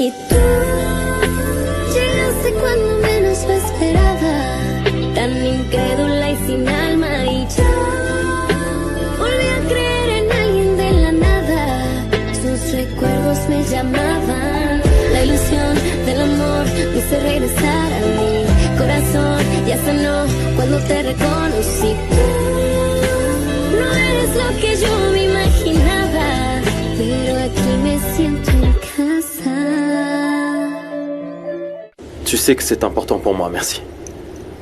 Y tú llegaste cuando menos lo esperaba, tan incrédula y sin alma, y yo volví a creer en alguien de la nada. Sus recuerdos me llamaban, la ilusión del amor me hizo regresar a mi corazón. Ya sanó cuando te reconocí. Tú no eres lo que yo me imaginaba, pero aquí me siento en casa. Tu sais que c'est important pour moi, merci.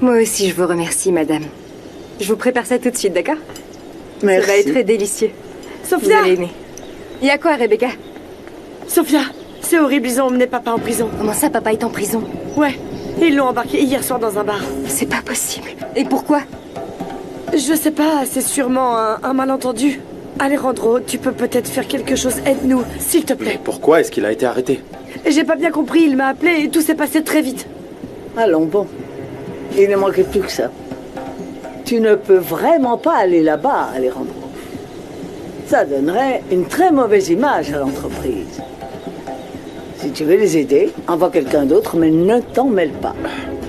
Moi aussi, je vous remercie, madame. Je vous prépare ça tout de suite, d'accord? Merci. Ça va être délicieux. Sophia! Vous allez aimer. Y a quoi, Rebecca? Sophia, c'est horrible, ils ont emmené papa en prison. Comment ça, papa est en prison? Ouais, ils l'ont embarqué hier soir dans un bar. C'est pas possible. Et pourquoi? Je sais pas, c'est sûrement un malentendu. Alejandro, tu peux peut-être faire quelque chose, aide-nous, s'il te plaît. Mais pourquoi est-ce qu'il a été arrêté? J'ai pas bien compris, il m'a appelé et tout s'est passé très vite. Allons, bon. Il ne manquait plus que ça. Tu ne peux vraiment pas aller là-bas, Alejandro. Ça donnerait une très mauvaise image à l'entreprise. Si tu veux les aider, envoie quelqu'un d'autre, mais ne t'en mêle pas.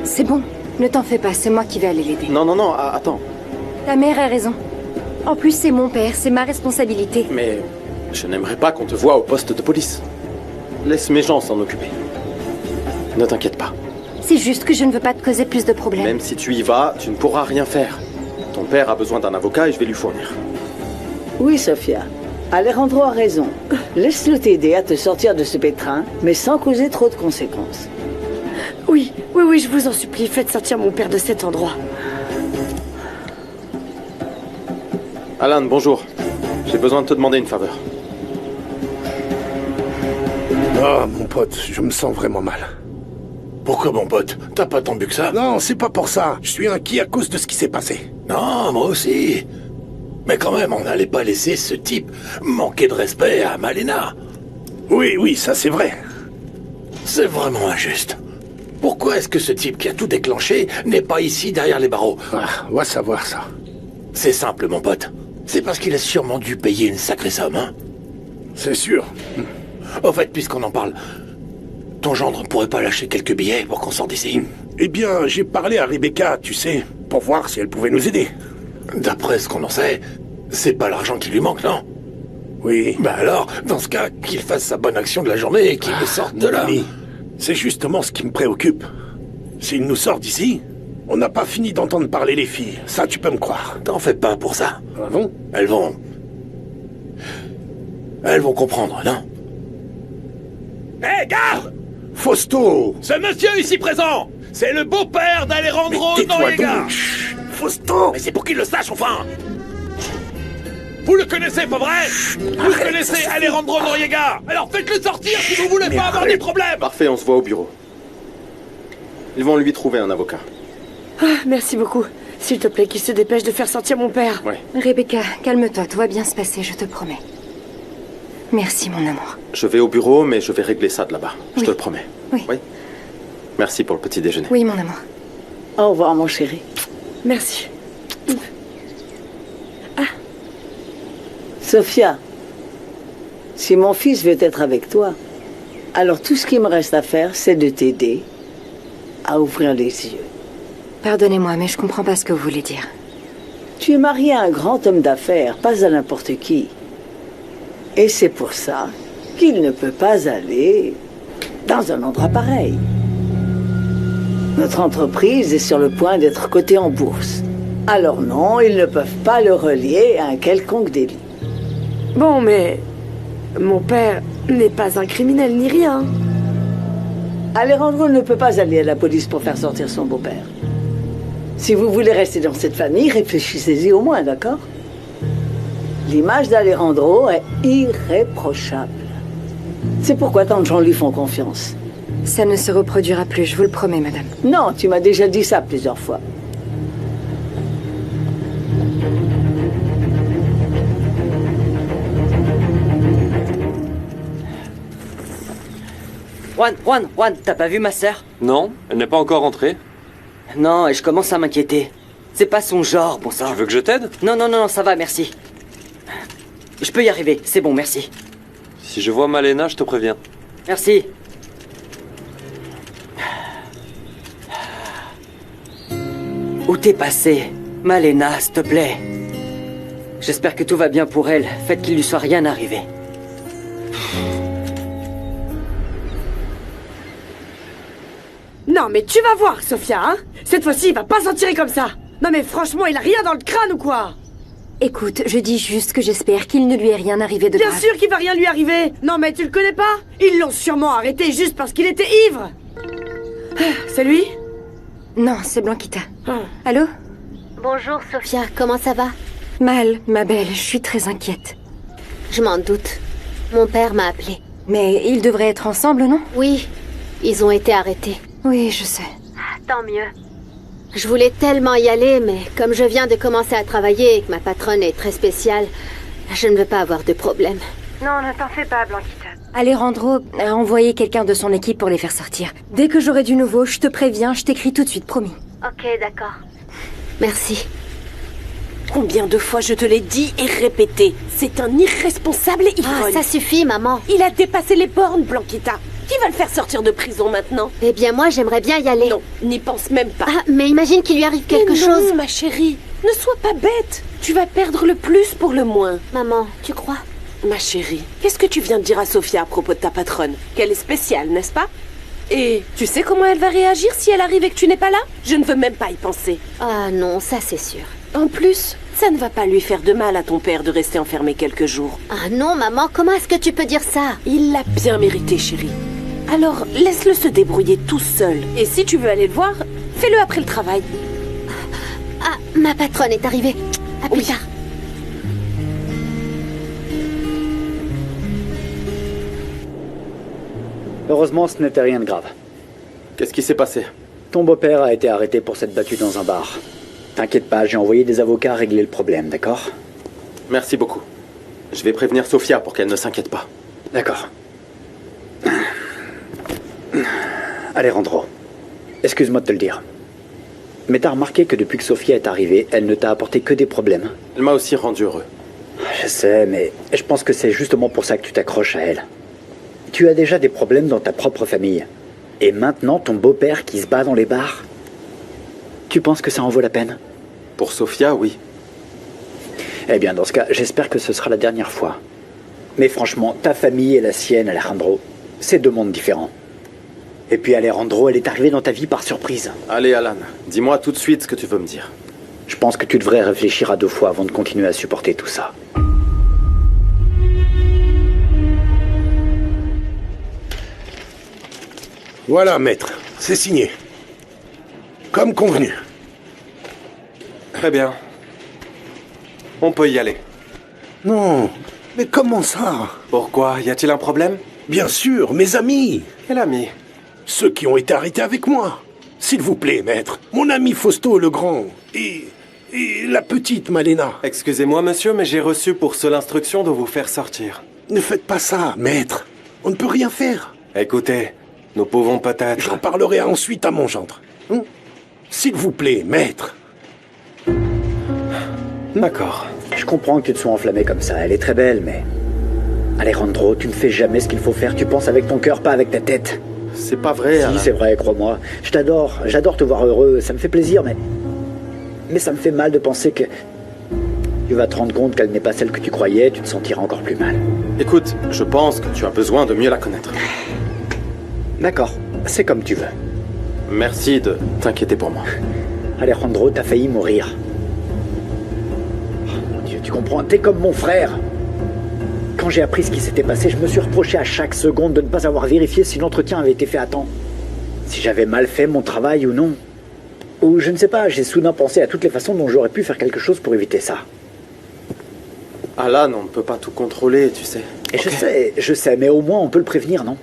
C'est bon. Ne t'en fais pas, c'est moi qui vais aller l'aider. Non, attends. Ta mère a raison. En plus, c'est mon père, c'est ma responsabilité. Mais je n'aimerais pas qu'on te voie au poste de police. Laisse mes gens s'en occuper. Ne t'inquiète pas. C'est juste que je ne veux pas te causer plus de problèmes. Même si tu y vas, tu ne pourras rien faire. Ton père a besoin d'un avocat et je vais lui fournir. Oui, Sophia. Alejandro a raison. Laisse-le t'aider à te sortir de ce pétrin, mais sans causer trop de conséquences. Oui, je vous en supplie, faites sortir mon père de cet endroit. Alan, bonjour. J'ai besoin de te demander une faveur. Ah, mon pote, je me sens vraiment mal. Pourquoi, mon pote? T'as pas tant bu que ça? Non, c'est pas pour ça. Je suis inquiet à cause de ce qui s'est passé. Non, moi aussi. Mais quand même, on n'allait pas laisser ce type manquer de respect à Malena. Oui, ça c'est vrai. C'est vraiment injuste. Pourquoi est-ce que ce type qui a tout déclenché n'est pas ici derrière les barreaux? Ah, on va savoir ça. C'est simple, mon pote. C'est parce qu'il a sûrement dû payer une sacrée somme, hein? C'est sûr. Au fait, puisqu'on en parle, ton gendre pourrait pas lâcher quelques billets pour qu'on sorte d'ici? Eh bien, j'ai parlé à Rebecca, tu sais, pour voir si elle pouvait nous aider. D'après ce qu'on en sait, c'est pas l'argent qui lui manque, non? Oui. Ben alors, dans ce cas, qu'il fasse sa bonne action de la journée et qu'il nous sorte de là. Ami, c'est justement ce qui me préoccupe. S'il nous sort d'ici, on n'a pas fini d'entendre parler les filles. Ça, tu peux me croire. T'en fais pas pour ça. Ah bon? Elles vont comprendre, non? Hé, garde! Fausto! Ce monsieur ici présent, c'est le beau-père d'Alejandro Noriega! Chut, Fausto! Mais c'est pour qu'il le sache, enfin! Vous le connaissez, pas vrai? Vous connaissez Alejandro Noriega! Alors faites-le sortir si vous voulez pas avoir des problèmes! Parfait, on se voit au bureau. Ils vont lui trouver un avocat. Ah, merci beaucoup. S'il te plaît, qu'il se dépêche de faire sortir mon père. Ouais. Rebecca, calme-toi, tout va bien se passer, je te promets. Merci, mon amour. Je vais au bureau, mais je vais régler ça de là-bas. Je te le promets. Oui. Merci pour le petit déjeuner. Oui, mon amour. Au revoir, mon chéri. Merci. Sophia, si mon fils veut être avec toi, alors tout ce qui me reste à faire, c'est de t'aider à ouvrir les yeux. Pardonnez-moi, mais je comprends pas ce que vous voulez dire. Tu es marié à un grand homme d'affaires, pas à n'importe qui. Et c'est pour ça qu'il ne peut pas aller dans un endroit pareil. Notre entreprise est sur le point d'être cotée en bourse. Alors non, ils ne peuvent pas le relier à un quelconque délit. Bon, mais mon père n'est pas un criminel ni rien. Alejandro ne peut pas aller à la police pour faire sortir son beau-père. Si vous voulez rester dans cette famille, réfléchissez-y au moins, d'accord? L'image d'Alejandro est irréprochable. C'est pourquoi tant de gens lui font confiance. Ça ne se reproduira plus, je vous le promets, madame. Non, tu m'as déjà dit ça plusieurs fois. Juan, t'as pas vu ma sœur? Non, elle n'est pas encore rentrée. Non, et je commence à m'inquiéter. C'est pas son genre, bon sang. Tu veux que je t'aide? Non, ça va, merci. Je peux y arriver, c'est bon, merci. Si je vois Malena, je te préviens. Merci. Où t'es passé? Malena, s'il te plaît. J'espère que tout va bien pour elle. Faites qu'il lui soit rien arrivé. Non, mais tu vas voir, Sophia, hein. Cette fois-ci, il va pas s'en tirer comme ça. Non, mais franchement, il a rien dans le crâne ou quoi? Écoute, je dis juste que j'espère qu'il ne lui est rien arrivé de Bien grave. sûr qu'il va rien lui arriver. Non, mais tu le connais pas? Ils l'ont sûrement arrêté juste parce qu'il était ivre. C'est lui? Non, c'est Blanquita. Ah. Allô? Bonjour Sophia, comment ça va? Mal, ma belle, je suis très inquiète. Je m'en doute. Mon père m'a appelé. Mais ils devraient être ensemble, non? Oui, ils ont été arrêtés. Oui, je sais. Tant mieux. Je voulais tellement y aller, mais comme je viens de commencer à travailler et que ma patronne est très spéciale, je ne veux pas avoir de problème. Non, ne t'en fais pas, Blanquita. Alejandro a envoyé quelqu'un de son équipe pour les faire sortir. Dès que j'aurai du nouveau, je te préviens, je t'écris tout de suite, promis. Ok, d'accord. Merci. Combien de fois je te l'ai dit et répété? C'est un irresponsable ivrogne. Ah, ça suffit, maman. Il a dépassé les bornes, Blanquita. Qui va le faire sortir de prison maintenant? Eh bien, moi, j'aimerais bien y aller. Non, n'y pense même pas. Ah, mais imagine qu'il lui arrive quelque chose. Non, ma chérie, ne sois pas bête. Tu vas perdre le plus pour le moins. Maman, tu crois? Ma chérie, qu'est-ce que tu viens de dire à Sophia à propos de ta patronne? Qu'elle est spéciale, n'est-ce pas? Et tu sais comment elle va réagir si elle arrive et que tu n'es pas là? Je ne veux même pas y penser. Ah non, ça c'est sûr. En plus, ça ne va pas lui faire de mal à ton père de rester enfermé quelques jours. Ah non, maman, comment est-ce que tu peux dire ça? Il l'a bien mérité, chérie. Alors, laisse-le se débrouiller tout seul. Et si tu veux aller le voir, fais-le après le travail. Ah, ma patronne est arrivée. À plus tard. Heureusement, ce n'était rien de grave. Qu'est-ce qui s'est passé? Ton beau-père a été arrêté pour s'être battu dans un bar. T'inquiète pas, j'ai envoyé des avocats régler le problème, d'accord? Merci beaucoup. Je vais prévenir Sophia pour qu'elle ne s'inquiète pas. D'accord. Alejandro, excuse-moi de te le dire. Mais t'as remarqué que depuis que Sophia est arrivée, elle ne t'a apporté que des problèmes. Elle m'a aussi rendu heureux. Je sais, mais je pense que c'est justement pour ça que tu t'accroches à elle. Tu as déjà des problèmes dans ta propre famille. Et maintenant, ton beau-père qui se bat dans les bars. Tu penses que ça en vaut la peine? Pour Sophia, oui. Eh bien, dans ce cas, j'espère que ce sera la dernière fois. Mais franchement, ta famille et la sienne, Alejandro, c'est deux mondes différents. Et puis Alejandro, elle est arrivée dans ta vie par surprise. Allez, Alan, dis-moi tout de suite ce que tu veux me dire. Je pense que tu devrais réfléchir à 2 fois avant de continuer à supporter tout ça. Voilà, maître, c'est signé. Comme convenu. Très bien. On peut y aller. Non, mais comment ça? Pourquoi? Y a-t-il un problème? Bien sûr, mes amis. Quel ami? Ceux qui ont été arrêtés avec moi. S'il vous plaît, maître. Mon ami Fausto le Grand. Et la petite Malena. Excusez-moi, monsieur, mais j'ai reçu pour seule instruction de vous faire sortir. Ne faites pas ça, maître. On ne peut rien faire. Écoutez, nous pouvons peut-être... J'en parlerai ensuite à mon gendre. S'il vous plaît, maître. D'accord. Je comprends que tu te sois enflammé comme ça. Elle est très belle, mais... Alejandro, tu ne fais jamais ce qu'il faut faire. Tu penses avec ton cœur, pas avec ta tête. C'est pas vrai, Alan. Si, c'est vrai, crois-moi. Je t'adore. J'adore te voir heureux. Ça me fait plaisir, mais ça me fait mal de penser que... Tu vas te rendre compte qu'elle n'est pas celle que tu croyais. Tu te sentiras encore plus mal. Écoute, je pense que tu as besoin de mieux la connaître. D'accord. C'est comme tu veux. Merci de t'inquiéter pour moi. Alejandro, t'as failli mourir. Oh, mon Dieu, tu comprends? T'es comme mon frère. Quand j'ai appris ce qui s'était passé, je me suis reproché à chaque seconde de ne pas avoir vérifié si l'entretien avait été fait à temps. Si j'avais mal fait mon travail ou non. Ou je ne sais pas, j'ai soudain pensé à toutes les façons dont j'aurais pu faire quelque chose pour éviter ça. Alan, on ne peut pas tout contrôler, tu sais. Et Okay. je sais, mais au moins on peut le prévenir, non?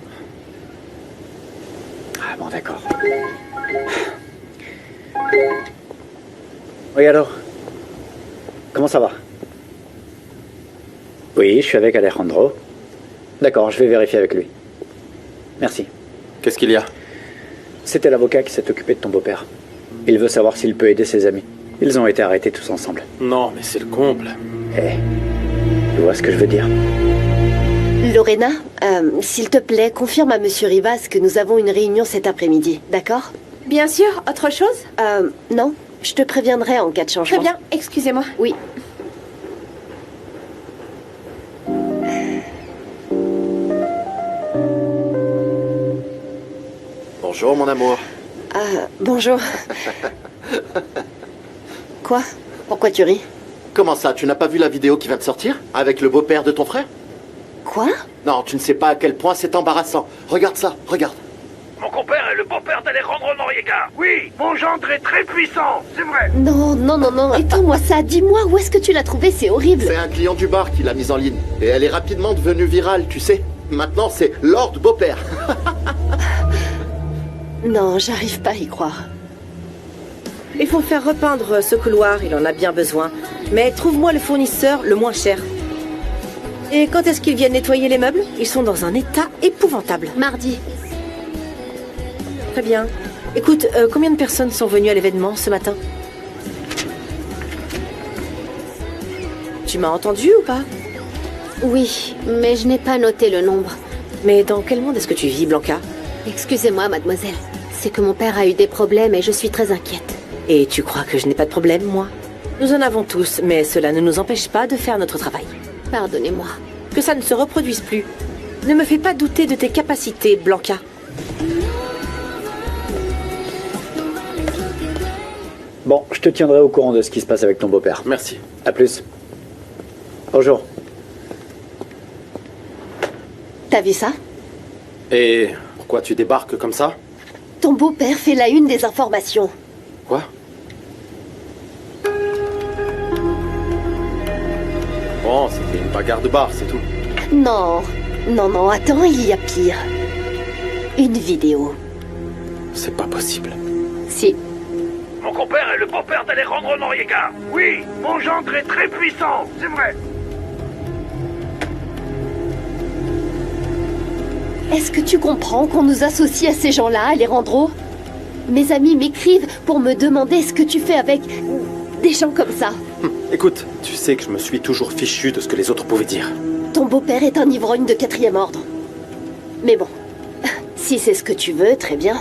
Ah bon, d'accord. Oui, alors? Comment ça va? Oui, je suis avec Alejandro. D'accord, je vais vérifier avec lui. Merci. Qu'est-ce qu'il y a? C'était l'avocat qui s'est occupé de ton beau-père. Il veut savoir s'il peut aider ses amis. Ils ont été arrêtés tous ensemble. Non, mais c'est le comble. Tu vois ce que je veux dire? Lorena, s'il te plaît, confirme à Monsieur Rivas que nous avons une réunion cet après-midi, d'accord? Bien sûr, autre chose? Non. Je te préviendrai en cas de changement. Très bien, excusez-moi. Oui. Bonjour, mon amour. Ah, bonjour. Quoi? Pourquoi tu ris? Comment ça, tu n'as pas vu la vidéo qui vient de sortir? Avec le beau-père de ton frère? Quoi? Non, tu ne sais pas à quel point c'est embarrassant. Regarde ça, regarde. Mon compère est le beau-père d'Alejandro Noriega. Oui, mon gendre est très puissant, c'est vrai. Non. Éteins-moi ça. Dis-moi où est-ce que tu l'as trouvé, c'est horrible. C'est un client du bar qui l'a mise en ligne. Et elle est rapidement devenue virale, tu sais. Maintenant, c'est Lord Beau-Père. Non, j'arrive pas à y croire. Il faut faire repeindre ce couloir, il en a bien besoin. Mais trouve-moi le fournisseur le moins cher. Et quand est-ce qu'ils viennent nettoyer les meubles? Ils sont dans un état épouvantable. Mardi. Très bien. Écoute, combien de personnes sont venues à l'événement ce matin? Tu m'as entendu ou pas? Oui, mais je n'ai pas noté le nombre. Mais dans quel monde est-ce que tu vis, Blanca? Excusez-moi, mademoiselle. C'est que mon père a eu des problèmes et je suis très inquiète. Et tu crois que je n'ai pas de problème, moi? Nous en avons tous, mais cela ne nous empêche pas de faire notre travail. Pardonnez-moi. Que ça ne se reproduise plus. Ne me fais pas douter de tes capacités, Blanca. Bon, je te tiendrai au courant de ce qui se passe avec ton beau-père. Merci. À plus. Bonjour. T'as vu ça? Et pourquoi tu débarques comme ça? Ton beau-père fait la une des informations. Quoi? Bon, c'était une bagarre de bar, c'est tout. Non, attends, il y a pire. Une vidéo. C'est pas possible. Si. Mon compère est le beau-père d'Alejandro Noriega. Oui, mon gendre est très puissant, c'est vrai. Est-ce que tu comprends qu'on nous associe à ces gens-là, Alejandro? Mes amis m'écrivent pour me demander ce que tu fais avec des gens comme ça. Écoute, tu sais que je me suis toujours fichu de ce que les autres pouvaient dire. Ton beau-père est un ivrogne de 4e ordre. Mais bon, si c'est ce que tu veux, très bien.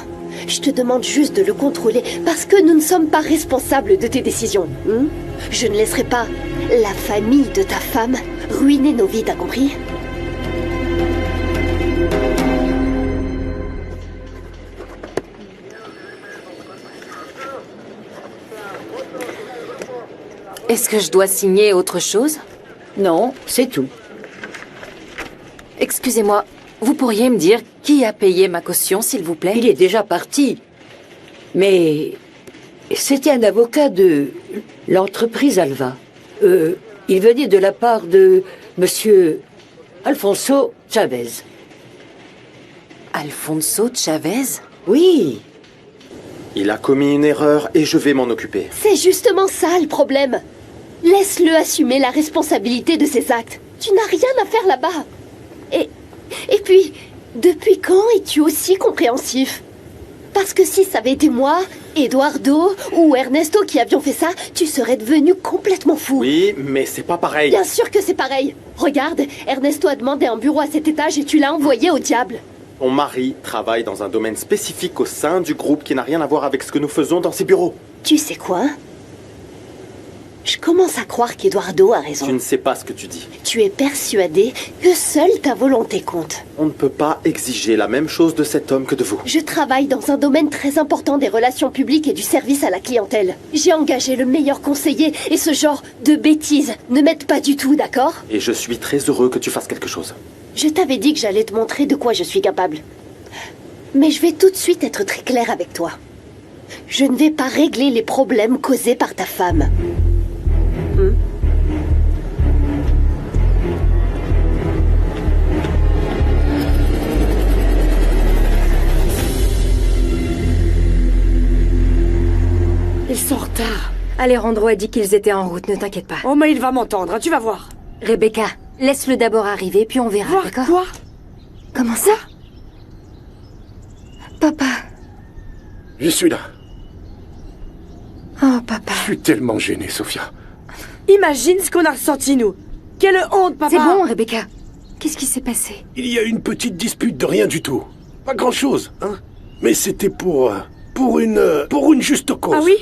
Je te demande juste de le contrôler, parce que nous ne sommes pas responsables de tes décisions. Je ne laisserai pas la famille de ta femme ruiner nos vies, t'as compris? Est-ce que je dois signer autre chose? Non, c'est tout. Excusez-moi, vous pourriez me dire qui a payé ma caution, s'il vous plaît? Il est déjà parti. Mais c'était un avocat de l'entreprise Alva. Il venait de la part de monsieur Alfonso Chavez. Alfonso Chavez? Oui. Il a commis une erreur et je vais m'en occuper. C'est justement ça le problème. Laisse-le assumer la responsabilité de ses actes. Tu n'as rien à faire là-bas. Et puis, depuis quand es-tu aussi compréhensif? Parce que si ça avait été moi, Eduardo ou Ernesto qui avions fait ça, tu serais devenu complètement fou. Oui, mais c'est pas pareil. Bien sûr que c'est pareil. Regarde, Ernesto a demandé un bureau à cet étage et tu l'as envoyé au diable. Mon mari travaille dans un domaine spécifique au sein du groupe qui n'a rien à voir avec ce que nous faisons dans ces bureaux. Tu sais quoi? Je commence à croire qu'Eduardo a raison. Tu ne sais pas ce que tu dis. Tu es persuadé que seule ta volonté compte. On ne peut pas exiger la même chose de cet homme que de vous. Je travaille dans un domaine très important des relations publiques et du service à la clientèle. J'ai engagé le meilleur conseiller et ce genre de bêtises ne m'aide pas du tout, d'accord? Et je suis très heureux que tu fasses quelque chose. Je t'avais dit que j'allais te montrer de quoi je suis capable. Mais je vais tout de suite être très claire avec toi. Je ne vais pas régler les problèmes causés par ta femme. Ils sont en retard. Alejandro a dit qu'ils étaient en route, ne t'inquiète pas. Oh, mais il va m'entendre, hein, tu vas voir. Rebecca, laisse-le d'abord arriver, puis on verra, d'accord? Quoi? Comment ça? Papa. Je suis là. Oh, papa. Je suis tellement gêné, Sophia. Imagine ce qu'on a ressenti, nous. Quelle honte, papa. C'est bon, Rebecca. Qu'est-ce qui s'est passé? Il y a eu une petite dispute de rien du tout. Pas grand-chose, hein. Mais c'était pour une juste cause. Ah oui?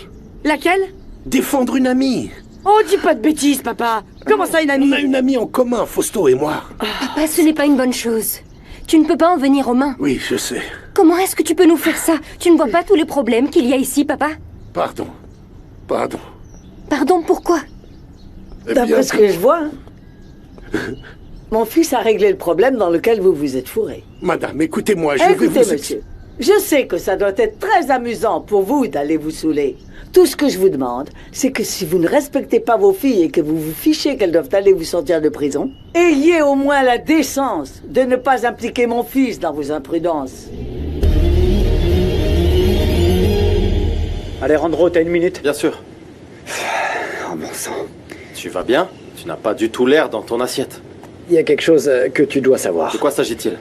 Laquelle? Défendre une amie. Oh, dis pas de bêtises, papa. Comment ça, une amie? On a une amie en commun, Fausto et moi. Papa, ce n'est pas une bonne chose. Tu ne peux pas en venir aux mains. Oui, je sais. Comment est-ce que tu peux nous faire ça? Tu ne vois pas tous les problèmes qu'il y a ici, papa? Pardon. Pardon. Pardon, pourquoi? D'après ce que je vois, mon fils a réglé le problème dans lequel vous vous êtes fourré. Madame, écoutez-moi, je vais vous... Écoutez, monsieur, je sais que ça doit être très amusant pour vous d'aller vous saouler. Tout ce que je vous demande, c'est que si vous ne respectez pas vos filles et que vous vous fichez qu'elles doivent aller vous sortir de prison, ayez au moins la décence de ne pas impliquer mon fils dans vos imprudences. Alejandro, t'as une minute? Bien sûr. Oh bon sang. Tu vas bien? Tu n'as pas du tout l'air dans ton assiette. Il y a quelque chose que tu dois savoir. De quoi s'agit-il?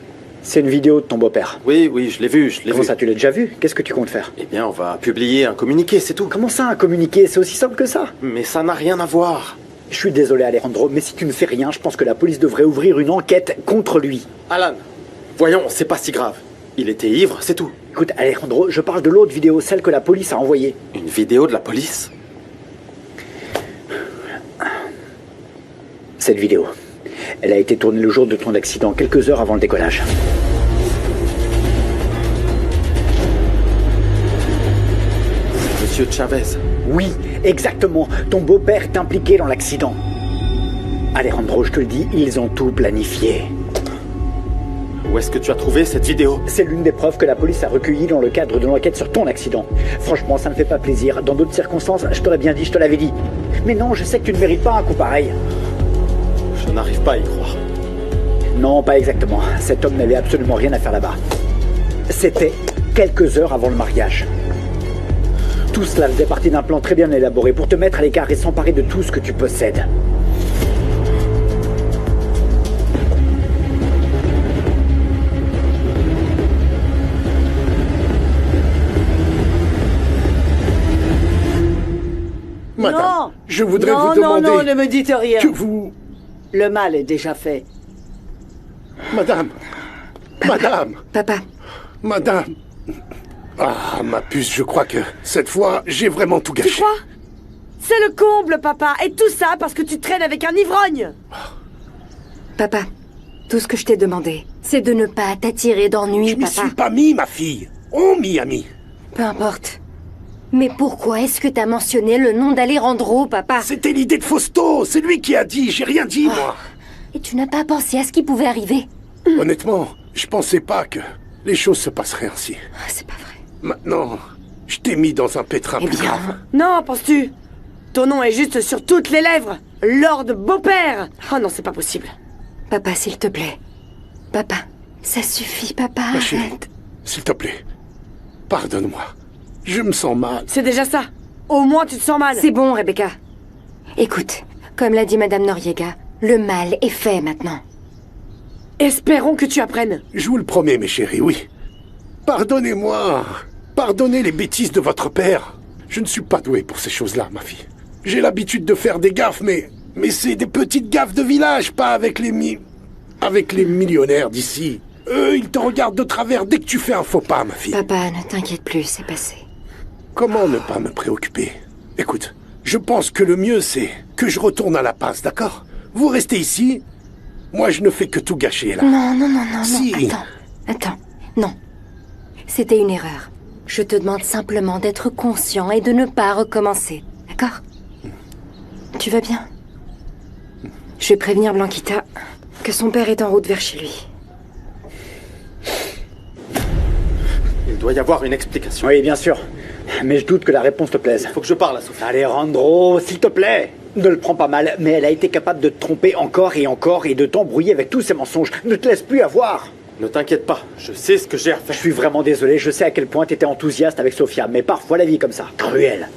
C'est une vidéo de ton beau-père. Oui, je l'ai vu, Comment ça, tu l'as déjà vu? Qu'est-ce que tu comptes faire? Eh bien, on va publier un communiqué, c'est tout. Comment ça, un communiqué? C'est aussi simple que ça? Mais ça n'a rien à voir. Je suis désolé, Alejandro, mais si tu ne fais rien, je pense que la police devrait ouvrir une enquête contre lui. Alan, voyons, c'est pas si grave. Il était ivre, c'est tout. Écoute, Alejandro, je parle de l'autre vidéo, celle que la police a envoyée. Une vidéo de la police? Cette vidéo, elle a été tournée le jour de ton accident, quelques heures avant le décollage. Monsieur Chavez. Oui, exactement. Ton beau-père est impliqué dans l'accident. Alejandro, je te le dis, ils ont tout planifié. Où est-ce que tu as trouvé cette vidéo? C'est l'une des preuves que la police a recueillies dans le cadre de l'enquête sur ton accident. Franchement, ça ne fait pas plaisir. Dans d'autres circonstances, je t'aurais bien dit, je te l'avais dit. Mais non, je sais que tu ne mérites pas un coup pareil. Je n'arrive pas à y croire. Non, pas exactement. Cet homme n'avait absolument rien à faire là-bas. C'était quelques heures avant le mariage. Tout cela faisait partie d'un plan très bien élaboré pour te mettre à l'écart et s'emparer de tout ce que tu possèdes. Madame, non, je voudrais vous demander... Non, ne me dites rien. Que vous... Le mal est déjà fait. Madame. Madame. Papa. Madame. Ah, ma puce, je crois que cette fois, j'ai vraiment tout gâché. Tu crois? C'est le comble, papa. Et tout ça parce que tu traînes avec un ivrogne. Papa, tout ce que je t'ai demandé, c'est de ne pas t'attirer d'ennui, papa. Je m'y suis pas mis, ma fille. On m'y a mis. Peu importe. Mais pourquoi est-ce que t'as mentionné le nom d'Alejandro, papa? C'était l'idée de Fausto. C'est lui qui a dit. J'ai rien dit, moi. Et tu n'as pas pensé à ce qui pouvait arriver? Honnêtement, je pensais pas que les choses se passeraient ainsi. C'est pas vrai. Maintenant, je t'ai mis dans un pétrin plus grave. Non, penses-tu? Ton nom est juste sur toutes les lèvres. Lord Beau-Père. Oh non, c'est pas possible. Papa, s'il te plaît. Papa, ça suffit, papa. Ma chérie, arrête. s'il te plaît, pardonne-moi. Je me sens mal. C'est déjà ça. Au moins, tu te sens mal. C'est bon, Rebecca. Écoute, comme l'a dit Madame Noriega, le mal est fait maintenant. Espérons que tu apprennes. Je vous le promets, mes chéris, oui. Pardonnez-moi. Pardonnez les bêtises de votre père. Je ne suis pas doué pour ces choses-là, ma fille. J'ai l'habitude de faire des gaffes, mais c'est des petites gaffes de village, pas avec les millionnaires d'ici. Eux, ils te regardent de travers dès que tu fais un faux pas, ma fille. Papa, ne t'inquiète plus, c'est passé. Comment ne pas me préoccuper? Écoute, je pense que le mieux, c'est que je retourne à La Paz, d'accord? Vous restez ici. Moi, je ne fais que tout gâcher, là. Non, Si. Attends, non. C'était une erreur. Je te demande simplement d'être conscient et de ne pas recommencer, d'accord? Tu vas bien? Je vais prévenir Blanquita que son père est en route vers chez lui. Il doit y avoir une explication. Oui, bien sûr. Mais je doute que la réponse te plaise. Faut que je parle à Sophie. Alejandro, s'il te plaît. Ne le prends pas mal, mais elle a été capable de te tromper encore et encore et de t'embrouiller avec tous ses mensonges. Ne te laisse plus avoir. Ne t'inquiète pas, je sais ce que j'ai à faire. Je suis vraiment désolé, je sais à quel point t'étais enthousiaste avec Sofia, mais parfois la vie est comme ça, cruelle.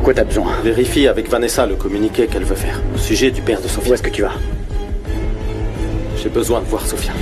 Quoi t'as besoin? Vérifie avec Vanessa le communiqué qu'elle veut faire au sujet du père de Sofia. Où est-ce que tu vas? J'ai besoin de voir Sofia.